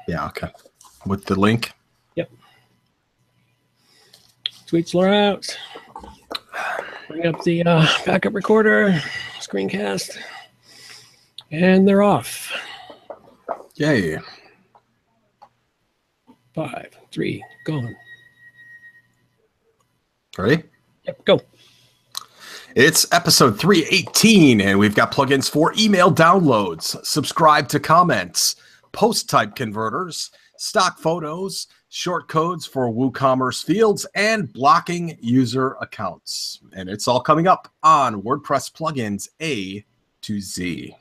Yeah, okay. With the link? Yep. Tweets are out. Bring up the backup recorder, screencast, and they're off. Yay. 5, 3, gone. Ready? Yep, go. It's episode 318, and we've got plugins for email downloads, subscribe to comments, post type converters, stock photos, shortcodes for WooCommerce fields, and blocking user accounts. And it's all coming up on WordPress plugins A to Z.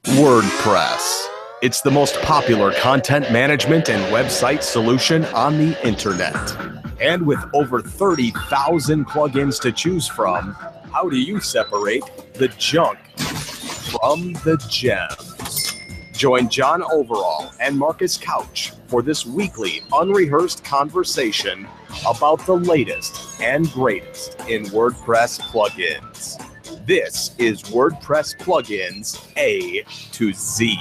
WordPress. It's the most popular content management and website solution on the internet. And with over 30,000 plugins to choose from, how do you separate the junk from the gems? Join John Overall and Marcus Couch for this weekly unrehearsed conversation about the latest and greatest in WordPress plugins. This is WordPress plugins A to Z.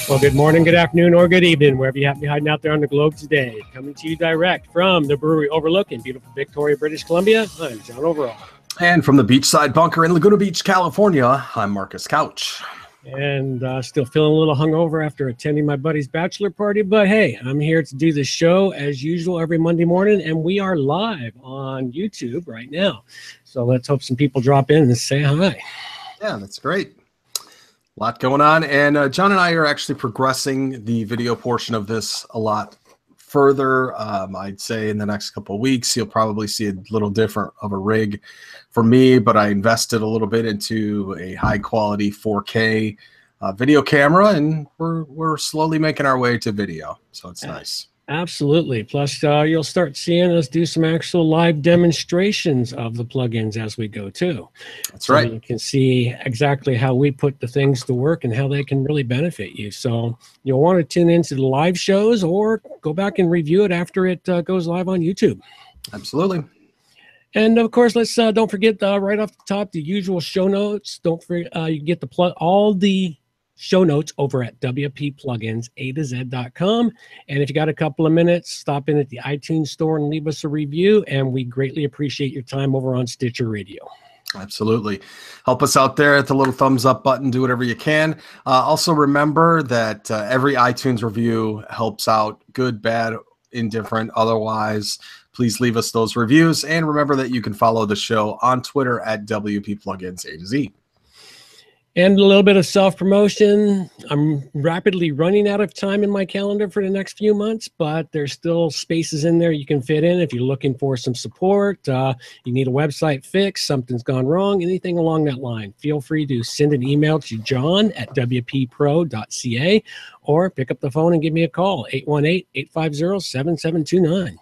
Well, good morning, good afternoon, or good evening, wherever you happen to be hiding out there on the globe today. Coming to you direct from the brewery Overlook in beautiful Victoria, British Columbia, I'm John Overall. And from the beachside bunker in Laguna Beach, California, I'm Marcus Couch. And still feeling a little hungover after attending my buddy's bachelor party. But hey, I'm here to do the show as usual every Monday morning, and we are live on YouTube right now. So let's hope some people drop in and say hi. Yeah, that's great. A lot going on. And John and I are actually progressing the video portion of this a lot further. I'd say in the next couple of weeks, you'll probably see a little different of a rig for me, but I invested a little bit into a high quality 4K video camera, and we're slowly making our way to video. So it's nice. Absolutely. Plus, you'll start seeing us do some actual live demonstrations of the plugins as we go too. That's right. So you can see exactly how we put the things to work and how they can really benefit you. So you'll want to tune into the live shows or go back and review it after it goes live on YouTube. Absolutely. And of course, let's don't forget right off the top, the usual show notes. Don't forget, you can get all the show notes over at wppluginsa2z.com. And if you got a couple of minutes, stop in at the iTunes store and leave us a review. And we greatly appreciate your time over on Stitcher Radio. Absolutely. Help us out there at the little thumbs up button. Do whatever you can. Also remember that every iTunes review helps out, good, bad, indifferent, otherwise. Please leave us those reviews. And remember that you can follow the show on Twitter at wppluginsa2z. And a little bit of self-promotion. I'm rapidly running out of time in my calendar for the next few months, but there's still spaces in there you can fit in if you're looking for some support, you need a website fix, something's gone wrong, anything along that line. Feel free to send an email to john@wppro.ca or pick up the phone and give me a call, 818-850-7729.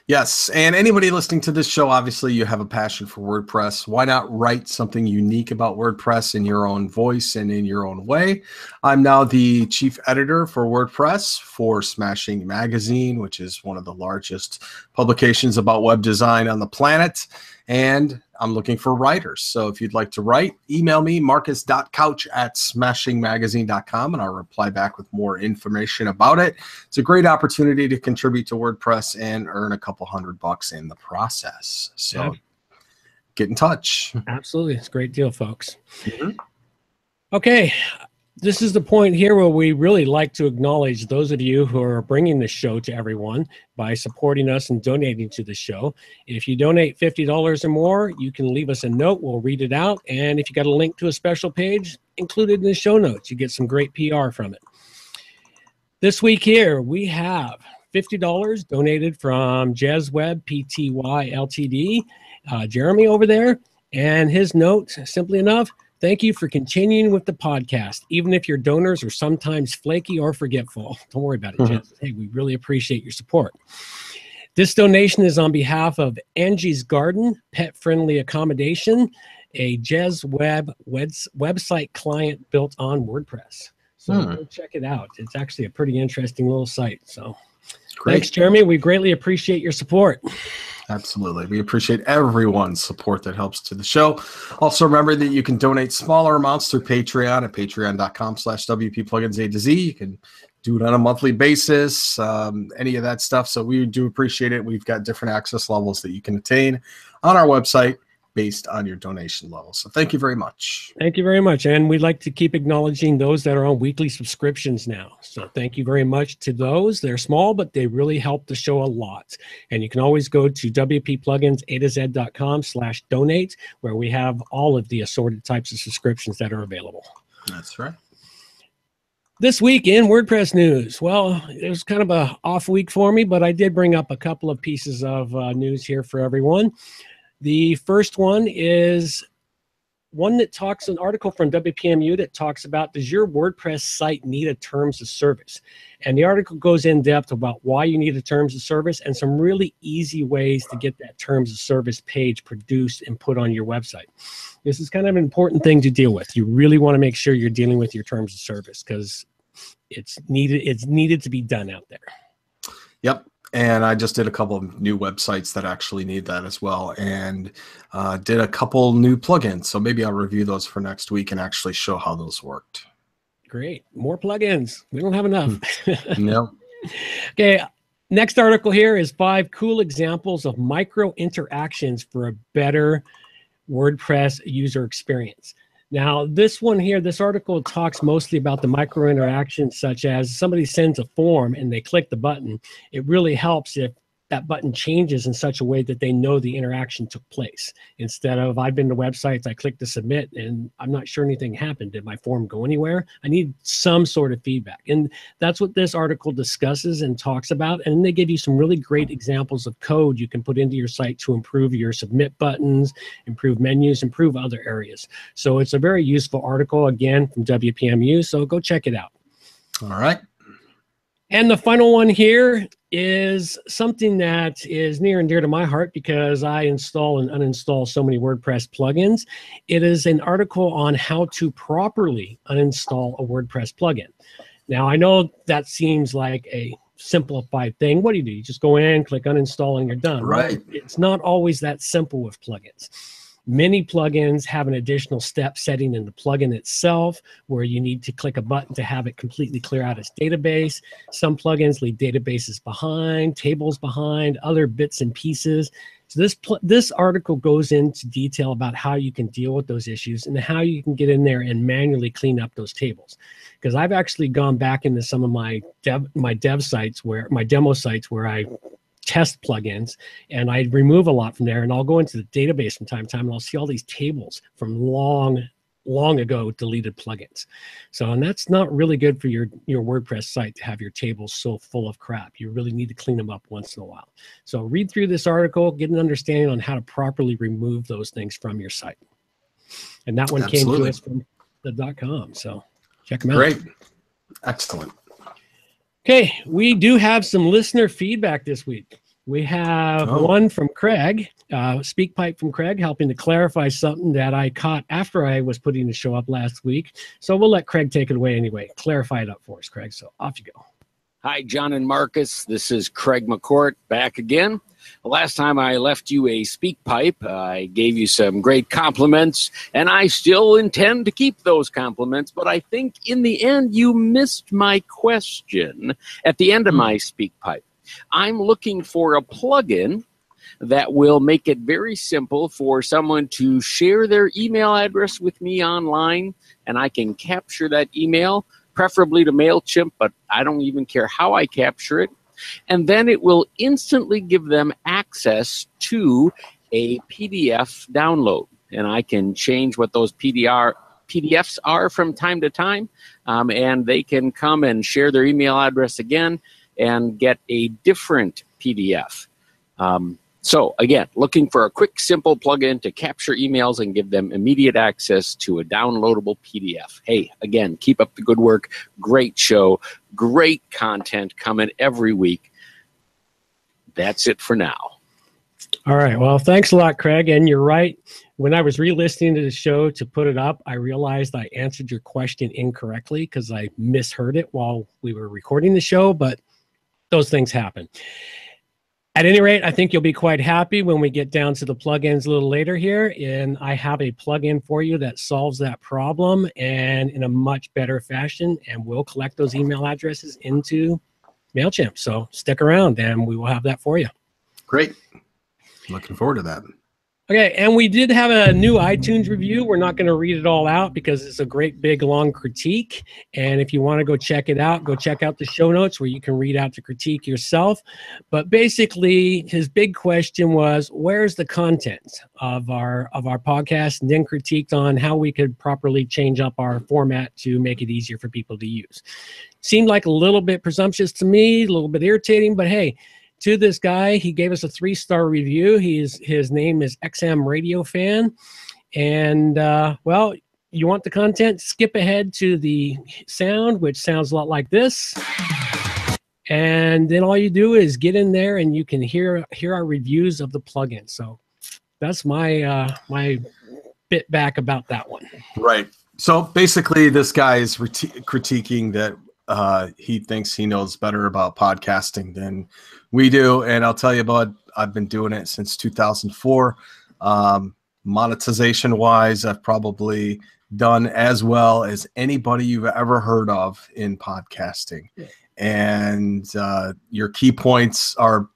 Yes, and anybody listening to this show, obviously you have a passion for WordPress. Why not write something unique about WordPress in your own voice and in your own way? I'm now the chief editor for WordPress for Smashing Magazine, which is one of the largest publications about web design on the planet. And I'm looking for writers. So if you'd like to write, email me, marcus.couch@smashingmagazine.com, and I'll reply back with more information about it. It's a great opportunity to contribute to WordPress and earn a couple $100 in the process. So get in touch. Absolutely. It's a great deal, folks. Okay. This is the point here where we really like to acknowledge those of you who are bringing the show to everyone by supporting us and donating to the show. If you donate $50 or more, you can leave us a note. We'll read it out. And if you got a link to a special page included in the show notes, you get some great PR from it. This week here, we have $50 donated from JezWeb Pty Ltd. Jeremy over there. And his note, simply enough, thank you for continuing with the podcast, even if your donors are sometimes flaky or forgetful. Don't worry about it, Jez. Hey, we really appreciate your support. This donation is on behalf of Angie's Garden, pet-friendly accommodation, a JezWeb website client built on WordPress. So go check it out. It's actually a pretty interesting little site. So thanks, Jeremy. We greatly appreciate your support. Absolutely. We appreciate everyone's support that helps to the show. Also, remember that you can donate smaller amounts through Patreon at patreon.com/WP Plugins A to Z. You can do it on a monthly basis, any of that stuff. So we do appreciate it. We've got different access levels that you can attain on our website based on your donation level. So thank you very much. Thank you very much. And we'd like to keep acknowledging those that are on weekly subscriptions now. So thank you very much to those. They're small, but they really help the show a lot. And you can always go to wppluginsa2z.com/donate, where we have all of the assorted types of subscriptions that are available. That's right. This week in WordPress news, well, it was kind of a off week for me, but I did bring up a couple of pieces of news here for everyone. The first one is one that talks, an article from WPMU that talks about, does your WordPress site need a terms of service? And the article goes in depth about why you need a terms of service and some really easy ways to get that terms of service page produced and put on your website. This is kind of an important thing to deal with. You really want to make sure you're dealing with your terms of service because it's needed to be done out there. Yep. And I just did a couple of new websites that actually need that as well, and did a couple new plugins. So maybe I'll review those for next week and actually show how those worked. Great. More plugins. We don't have enough. No. Okay. Next article here is 5 cool examples of micro interactions for a better WordPress user experience. Now, this one here, this article talks mostly about the micro interactions, such as somebody sends a form and they click the button. It really helps if that button changes in such a way that they know the interaction took place. Instead of, I've been to websites, I click to submit, and I'm not sure anything happened. Did my form go anywhere? I need some sort of feedback. And that's what this article discusses and talks about. And they give you some really great examples of code you can put into your site to improve your submit buttons, improve menus, improve other areas. So it's a very useful article, again, from WPMU. So go check it out. All right. And the final one here is something that is near and dear to my heart because I install and uninstall so many WordPress plugins. It is an article on how to properly uninstall a WordPress plugin. Now, I know that seems like a simplified thing. What do? You just go in, click uninstall, and you're done. Right. It's not always that simple with plugins. Many plugins have an additional step setting in the plugin itself where you need to click a button to have it completely clear out its database. Some plugins leave databases behind, tables behind, other bits and pieces. So this article goes into detail about how you can deal with those issues and how you can get in there and manually clean up those tables. Because I've actually gone back into some of my demo sites where I test plugins, and I remove a lot from there, and I'll go into the database from time to time, and I'll see all these tables from long ago deleted plugins. So, and that's not really good for your WordPress site to have your tables so full of crap. You really need to clean them up once in a while. So read through this article, get an understanding on how to properly remove those things from your site. And that one came to us from the .com, so check them out. Great. Excellent. Okay, we do have some listener feedback this week. We have one from Craig, SpeakPipe from Craig, helping to clarify something that I caught after I was putting the show up last week. So we'll let Craig take it away anyway. Clarify it up for us, Craig. So off you go. Hi, John and Marcus. This is Craig McCourt back again. The last time I left you a SpeakPipe, I gave you some great compliments, and I still intend to keep those compliments, but I think in the end you missed my question at the end of my SpeakPipe. I'm looking for a plugin that will make it very simple for someone to share their email address with me online, and I can capture that email, preferably to MailChimp, but I don't even care how I capture it. And then it will instantly give them access to a PDF download. And I can change what those PDFs are from time to time, and they can come and share their email address again and get a different PDF. So again, looking for a quick, simple plugin to capture emails and give them immediate access to a downloadable PDF. Hey, again, keep up the good work. Great show, great content coming every week. That's it for now. All right. Well, thanks a lot, Craig. And you're right. When I was re-listening to the show to put it up, I realized I answered your question incorrectly because I misheard it while we were recording the show, but those things happen. At any rate, I think you'll be quite happy when we get down to the plugins a little later here. And I have a plugin for you that solves that problem and in a much better fashion. And we'll collect those email addresses into MailChimp. So stick around and we will have that for you. Great. Looking forward to that. Okay, and we did have a new iTunes review. We're not going to read it all out because it's a great big long critique. And if you want to go check it out, go check out the show notes where you can read out the critique yourself. But basically, his big question was, where's the content of our podcast? And then critiqued on how we could properly change up our format to make it easier for people to use. Seemed like a little bit presumptuous to me, a little bit irritating, but hey, to this guy, he gave us a 3-star review. His name is XM Radio Fan. And, well, you want the content? Skip ahead to the sound, which sounds a lot like this. And then all you do is get in there and you can hear our reviews of the plugin. So that's my my bit back about that one. Right. So basically, this guy is critiquing that he thinks he knows better about podcasting than we do. And I'll tell you about, I've been doing it since 2004. Monetization wise, I've probably done as well as anybody you've ever heard of in podcasting. Yeah. And your key points are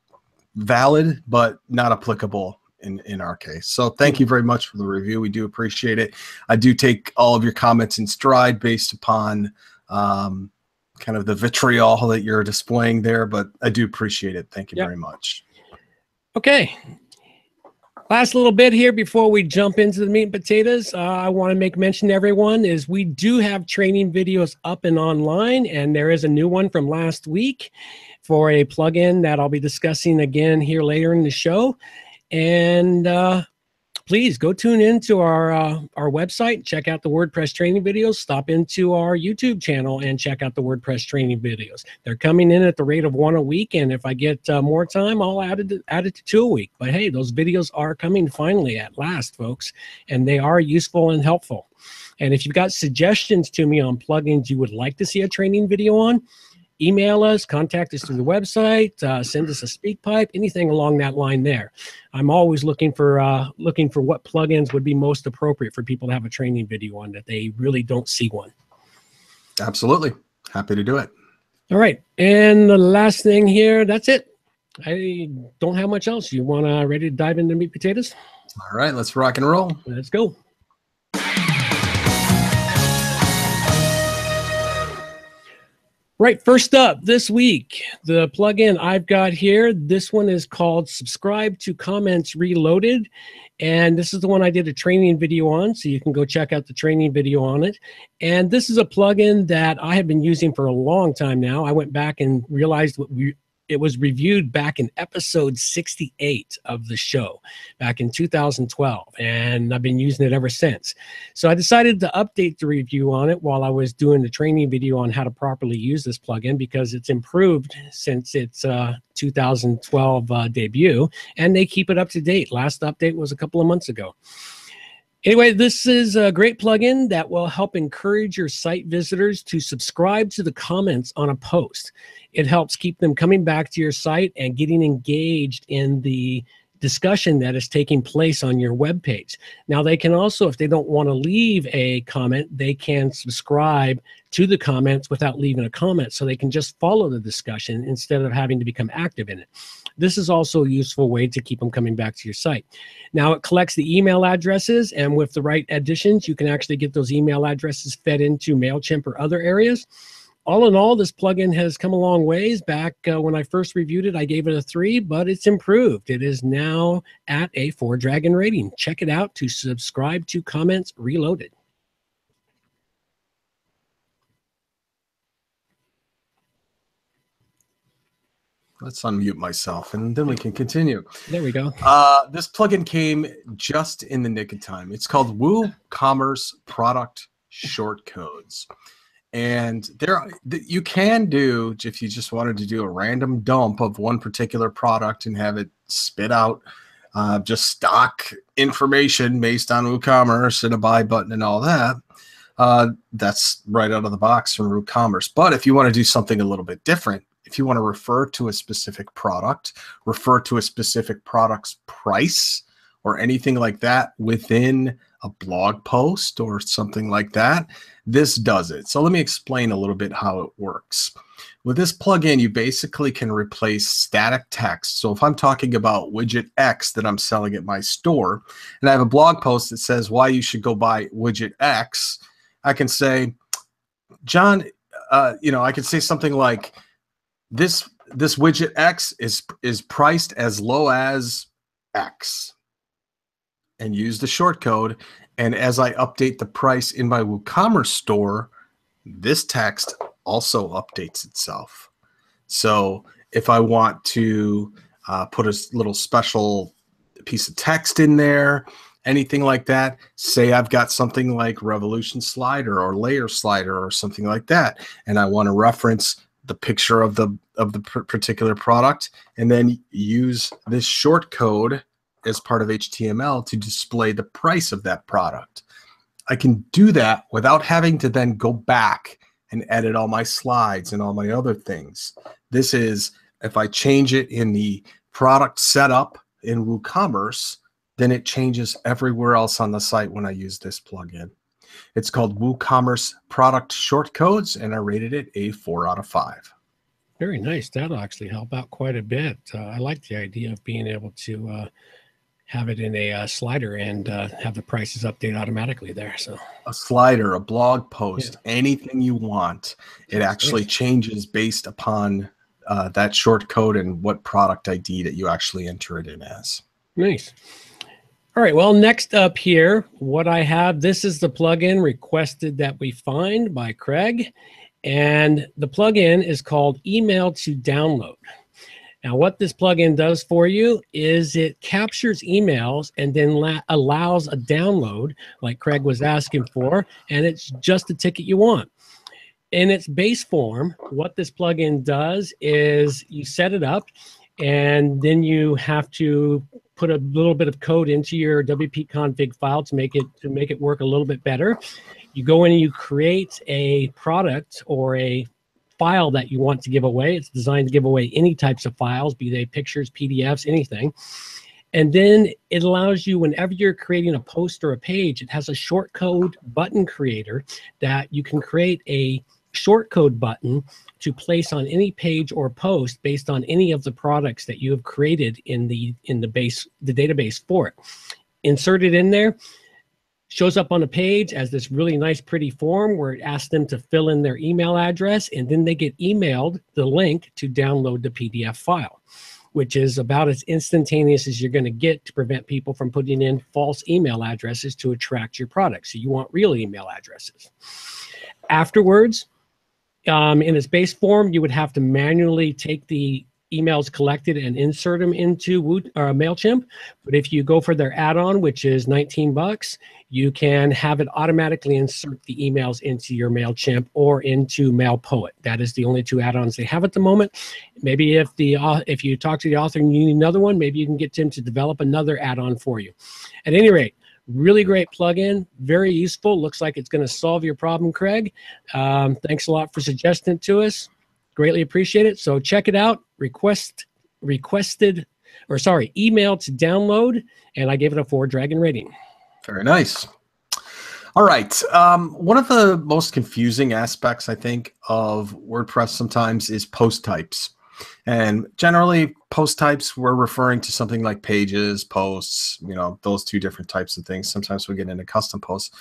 valid, but not applicable in our case. So thank you very much for the review. We do appreciate it. I do take all of your comments in stride based upon kind of the vitriol that you're displaying there, but I do appreciate it. Thank you very much. Okay. Last little bit here before we jump into the meat and potatoes. I want to make mention to everyone is we do have training videos up and online, and there is a new one from last week for a plugin that I'll be discussing again here later in the show. And please go tune into our website, check out the WordPress training videos, stop into our YouTube channel and check out the WordPress training videos. They're coming in at the rate of 1 a week, and if I get more time, I'll add it to 2 a week. But hey, those videos are coming finally at last, folks, and they are useful and helpful. And if you've got suggestions to me on plugins you would like to see a training video on, email us, contact us through the website, send us a speak pipe, anything along that line there. I'm always looking for what plugins would be most appropriate for people to have a training video on that they really don't see one. Absolutely. Happy to do it. All right. And the last thing here, that's it. I don't have much else. You want to ready to dive into meat potatoes? All right. Let's rock and roll. Let's go. Right, first up this week, the plugin I've got here, this one is called Subscribe to Comments Reloaded, and this is the one I did a training video on, so you can go check out the training video on it. And this is a plugin that I have been using for a long time now. I went back and realized it was reviewed back in episode 68 of the show back in 2012, and I've been using it ever since. So I decided to update the review on it while I was doing the training video on how to properly use this plugin, because it's improved since its 2012 debut, and they keep it up to date. Last update was a couple of months ago. Anyway, this is a great plugin that will help encourage your site visitors to subscribe to the comments on a post. It helps keep them coming back to your site and getting engaged in the discussion that is taking place on your web page. Now, they can also, if they don't want to leave a comment, they can subscribe to the comments without leaving a comment, so they can just follow the discussion instead of having to become active in it. This is also a useful way to keep them coming back to your site. Now, it collects the email addresses, and with the right additions, you can actually get those email addresses fed into MailChimp or other areas. All in all, this plugin has come a long ways. Back when I first reviewed it, I gave it a 3, but it's improved. It is now at a 4-dragon rating. Check it out to Subscribe to Comments Reloaded. Let's unmute myself, and then we can continue. There we go. This plugin came just in the nick of time. It's called WooCommerce Product Shortcodes. And you can do, if you just wanted to do a random dump of one particular product and have it spit out just stock information based on WooCommerce and a buy button and all that, that's right out of the box from WooCommerce. But if you want to do something a little bit different, if you want to refer to a specific product, refer to a specific product's price, or anything like that within a blog post or something like that, this does it. So let me explain a little bit how it works. With this plugin, you basically can replace static text. So if I'm talking about widget X that I'm selling at my store, and I have a blog post that says why you should go buy widget X, I can say, John, I could say something like, this widget X is priced as low as X, and use the short code. And as I update the price in my WooCommerce store, this text also updates itself. So if I want to put a little special piece of text in there, anything like that, say I've got something like Revolution Slider or Layer Slider or something like that, and I want to reference the picture of the particular product, and then use this short code as part of HTML to display the price of that product. I can do that without having to then go back and edit all my slides and all my other things. This is, if I change it in the product setup in WooCommerce, then it changes everywhere else on the site when I use this plugin. It's called WooCommerce Product Shortcodes, and I rated it a 4 out of 5. Very nice. That'll actually help out quite a bit. I like the idea of being able to have it in a slider and have the prices update automatically there. So a slider, a blog post, anything you want, it actually changes based upon that short code and what product ID that you actually enter it in as. Nice. All right, well, next up here, what I have, this is the plugin requested that we find by Craig, and the plugin is called Email to Download. Now, what this plugin does for you is it captures emails and then allows a download like Craig was asking for, and it's just the ticket you want. In its base form, what this plugin does is you set it up, and then you have to put a little bit of code into your WP config file to make it work a little bit better. You go in and you create a product or a file that you want to give away. It's designed to give away any types of files, be they pictures, PDFs, anything. And then it allows you, whenever you're creating a post or a page, it has a shortcode button creator that you can create a shortcode button to place on any page or post based on any of the products that you have created in the database for it. Insert it in there. Shows up on a page as this really nice, pretty form where it asks them to fill in their email address, and then they get emailed the link to download the PDF file, which is about as instantaneous as you're going to get to prevent people from putting in false email addresses to attract your product. So you want real email addresses. Afterwards, in its base form, you would have to manually take the emails collected and insert them into MailChimp. But if you go for their add-on, which is $19, you can have it automatically insert the emails into your MailChimp or into MailPoet. That is the only two add-ons they have at the moment. Maybe if you talk to the author and you need another one, maybe you can get Tim to develop another add-on for you. At any rate, really great plugin, very useful. Looks like it's going to solve your problem, Craig. Thanks a lot for suggesting it to us. Greatly appreciate it. So check it out. Email to download, and I gave it a 4 dragon rating. Very nice. All right. One of the most confusing aspects, I think, of WordPress sometimes is post types. And generally, post types, we're referring to something like pages, posts, those two different types of things. Sometimes we get into custom posts.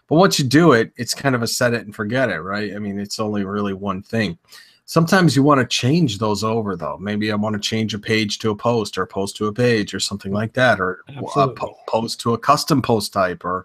But once you do it, it's kind of a set it and forget it, right? I mean, it's only really one thing. Sometimes you want to change those over, though. Maybe I want to change a page to a post, or a post to a page, or something like that, or a post to a custom post type, or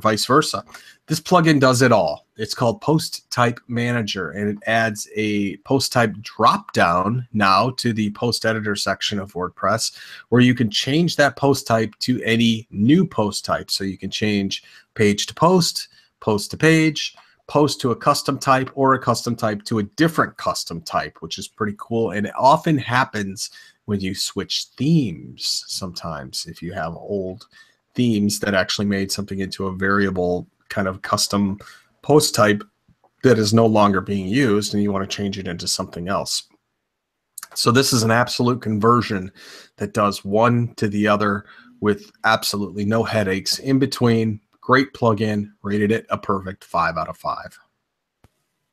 vice versa. This plugin does it all. It's called Post Type Manager, and it adds a post type drop down now to the post editor section of WordPress, where you can change that post type to any new post type. So you can change page to post, post to page, post to a custom type, or a custom type to a different custom type, which is pretty cool. And it often happens when you switch themes sometimes, if you have old themes that actually made something into a variable kind of custom post type that is no longer being used, and you want to change it into something else. So this is an absolute conversion that does one to the other with absolutely no headaches in between. Great plugin, rated it a perfect 5 out of 5.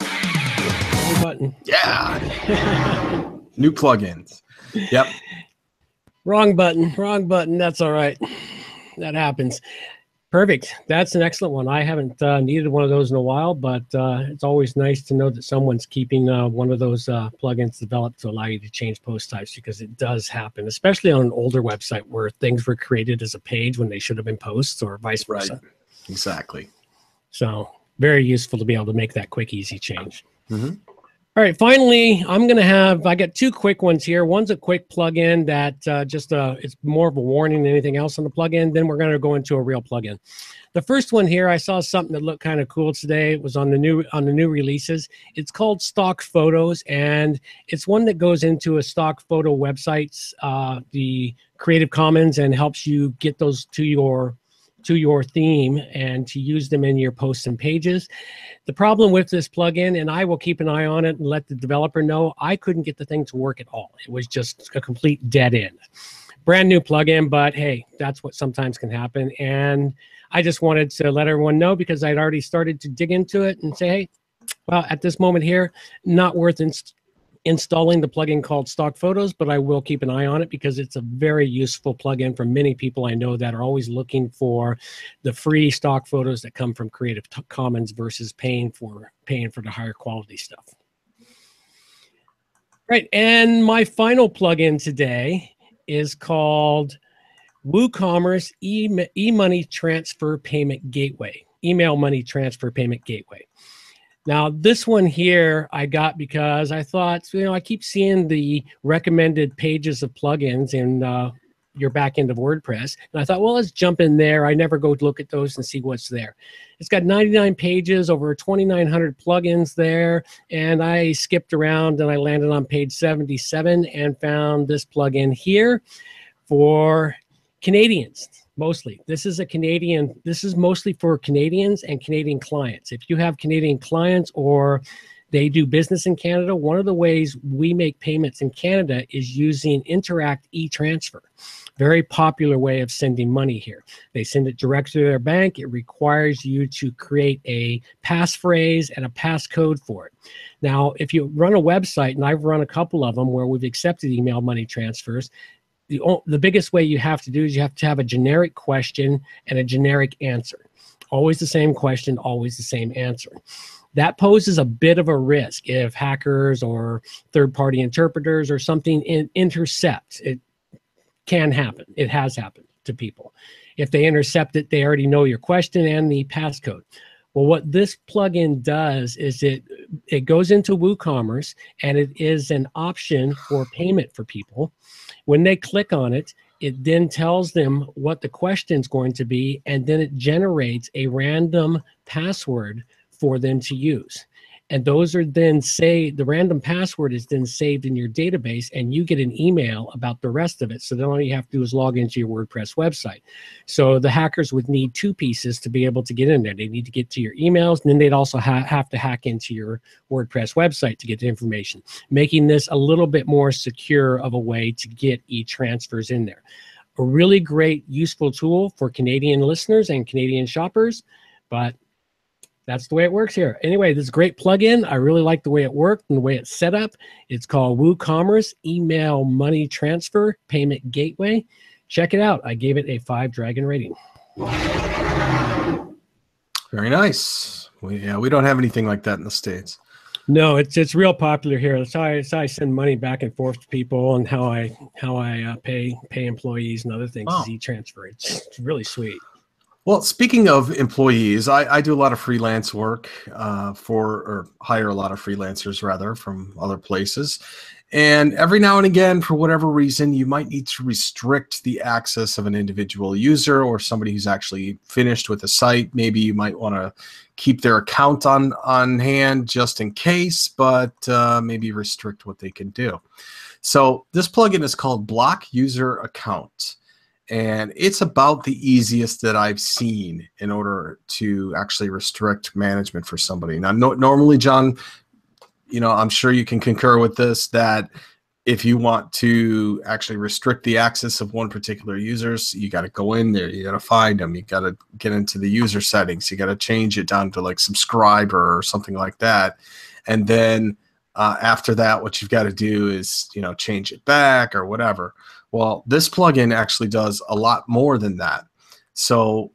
Wrong button. Yeah. New plugins. Yep. Wrong button. Wrong button. That's all right. That happens. Perfect. That's an excellent one. I haven't needed one of those in a while, but it's always nice to know that someone's keeping one of those plugins developed to allow you to change post types, because it does happen, especially on an older website where things were created as a page when they should have been posts, or vice versa. Right. Exactly. So very useful to be able to make that quick, easy change. Mm-hmm. All right, finally, I got two quick ones here. One's a quick plugin that it's more of a warning than anything else on the plugin. Then we're going to go into a real plugin. The first one here, I saw something that looked kind of cool today. It was on the new releases. It's called Stock Photos, and it's one that goes into a stock photo websites, the Creative Commons, and helps you get those to your theme and to use them in your posts and pages. The problem with this plugin, and I will keep an eye on it and let the developer know, I couldn't get the thing to work at all. It was just a complete dead end. Brand new plugin, but hey, that's what sometimes can happen. And I just wanted to let everyone know, because I'd already started to dig into it and say, hey, well, at this moment here, not worth installing the plugin called Stock Photos, but I will keep an eye on it, because it's a very useful plugin for many people I know that are always looking for the free stock photos that come from Creative Commons versus paying for the higher quality stuff. Right, and my final plugin today is called WooCommerce e-money transfer payment gateway, email money transfer payment gateway. Now, this one here I got because I thought, I keep seeing the recommended pages of plugins in your back end of WordPress. And I thought, well, let's jump in there. I never go look at those and see what's there. It's got 99 pages, over 2,900 plugins there. And I skipped around and I landed on page 77 and found this plugin here for Canadians. Mostly. This is mostly for Canadians and Canadian clients. If you have Canadian clients or they do business in Canada, one of the ways we make payments in Canada is using Interact e-transfer. Very popular way of sending money here. They send it directly to their bank. It requires you to create a passphrase and a passcode for it. Now, if you run a website, and I've run a couple of them where we've accepted email money transfers, the biggest way you have to do is you have to have a generic question and a generic answer. Always the same question, always the same answer. That poses a bit of a risk if hackers or third-party interpreters or something intercept. It can happen. It has happened to people. If they intercept it, they already know your question and the passcode. Well, what this plugin does is it goes into WooCommerce, and it is an option for payment for people. When they click on it, it then tells them what the question is going to be, and then it generates a random password for them to use. And those are then the random password is then saved in your database, and you get an email about the rest of it. So then all you have to do is log into your WordPress website. So the hackers would need two pieces to be able to get in there. They need to get to your emails, and then they'd also have to hack into your WordPress website to get the information, making this a little bit more secure of a way to get e-transfers in there. A really great, useful tool for Canadian listeners and Canadian shoppers, but that's the way it works here. Anyway, this is a great plugin. I really like the way it worked and the way it's set up. It's called WooCommerce Email Money Transfer Payment Gateway. Check it out. I gave it a 5 dragon rating. Very nice. We don't have anything like that in the States. No, it's real popular here. That's how I send money back and forth to people, and how I pay employees and other things. Is e-transfer. It's really sweet. Well, speaking of employees, I do a lot of freelance work or hire a lot of freelancers rather from other places. And every now and again, for whatever reason, you might need to restrict the access of an individual user or somebody who's actually finished with a site. Maybe you might want to keep their account on hand just in case, but maybe restrict what they can do. So this plugin is called Block User Account. And it's about the easiest that I've seen in order to actually restrict management for somebody. Now, normally, John, I'm sure you can concur with this, that if you want to actually restrict the access of one particular users, you got to go in there, you got to find them, you got to get into the user settings, you got to change it down to like subscriber or something like that. And then after that, what you've got to do is, change it back or whatever. Well, this plugin actually does a lot more than that. So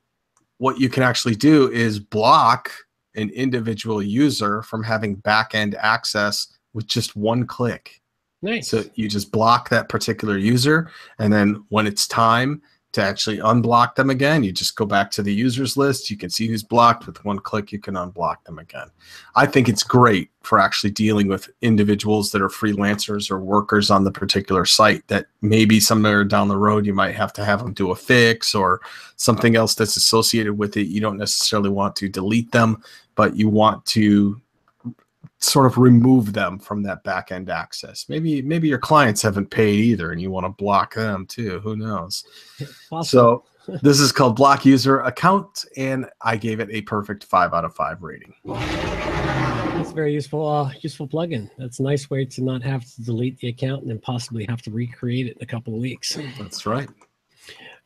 what you can actually do is block an individual user from having back-end access with just one click. Nice. So you just block that particular user, and then when it's time to actually unblock them again, you just go back to the users list. You can see who's blocked. With one click, you can unblock them again. I think it's great for actually dealing with individuals that are freelancers or workers on the particular site that maybe somewhere down the road you might have to have them do a fix or something else that's associated with it. You don't necessarily want to delete them, but you want to sort of remove them from that back-end access. Maybe your clients haven't paid either and you want to block them too. Who knows? So this is called Block User Account, and I gave it a perfect 5 out of 5 rating. That's a very useful plugin. That's a nice way to not have to delete the account and then possibly have to recreate it in a couple of weeks. That's right.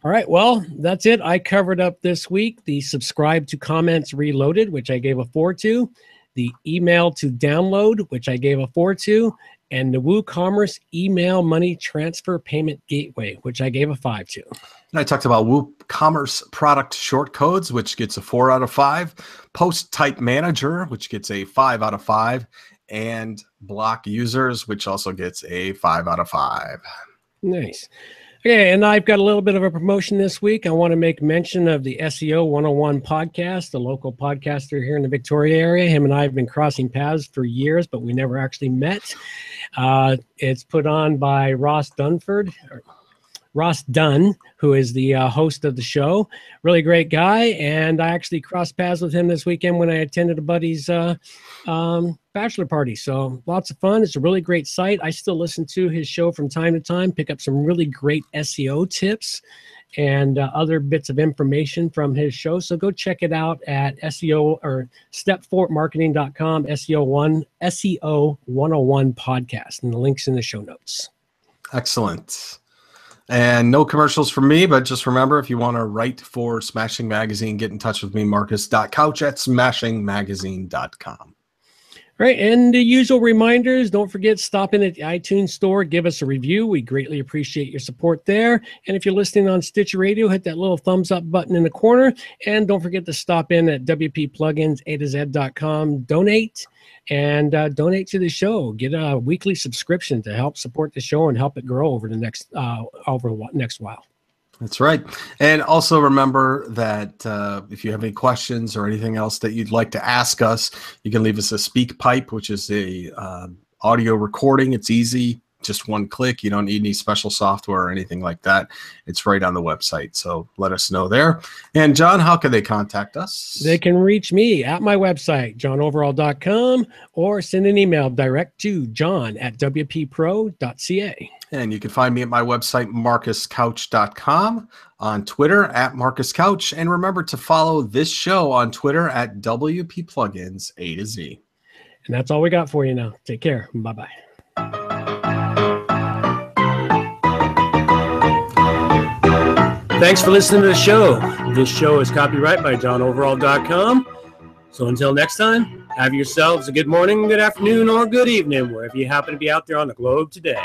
All right, well, that's it. I covered up this week the subscribe to comments reloaded, which I gave a 4 to, the email to download, which I gave a 4 to, and the WooCommerce email money transfer payment gateway, which I gave a 5 to. And I talked about WooCommerce product shortcodes, which gets a 4 out of 5, post type manager, which gets a 5 out of 5, and block users, which also gets a 5 out of 5. Nice. Okay, and I've got a little bit of a promotion this week. I want to make mention of the SEO 101 podcast, the local podcaster here in the Victoria area. Him and I have been crossing paths for years, but we never actually met. It's put on by Ross Dunn, who is the host of the show. Really great guy, and I actually crossed paths with him this weekend when I attended a buddy's bachelor party. So lots of fun. It's a really great site. I still listen to his show from time to time, pick up some really great SEO tips and other bits of information from his show. So go check it out at SEO or step4marketing.com, SEO 101 podcast, and the link's in the show notes. Excellent. And no commercials from me, but just remember, if you want to write for Smashing Magazine, get in touch with me, marcus.couch@smashingmagazine.com. All right, and the usual reminders, don't forget, stop in at the iTunes store, give us a review. We greatly appreciate your support there. And if you're listening on Stitcher Radio, hit that little thumbs up button in the corner. And don't forget to stop in at wpplugins.com, donate, and donate to the show. Get a weekly subscription to help support the show and help it grow over the next while. That's right. And also remember that if you have any questions or anything else that you'd like to ask us, you can leave us a speak pipe, which is a audio recording. It's easy. Just one click. You don't need any special software or anything like that. It's right on the website. So let us know there. And John, how can they contact us? They can reach me at my website, johnoverall.com, or send an email direct to john@wppro.ca. And you can find me at my website, marcuscouch.com, on Twitter at marcuscouch. And remember to follow this show on Twitter at WPPlugins A to Z. And that's all we got for you now. Take care. Bye-bye. Thanks for listening to the show. This show is copyright by johnoverall.com. So until next time, have yourselves a good morning, good afternoon, or good evening, wherever you happen to be out there on the globe today.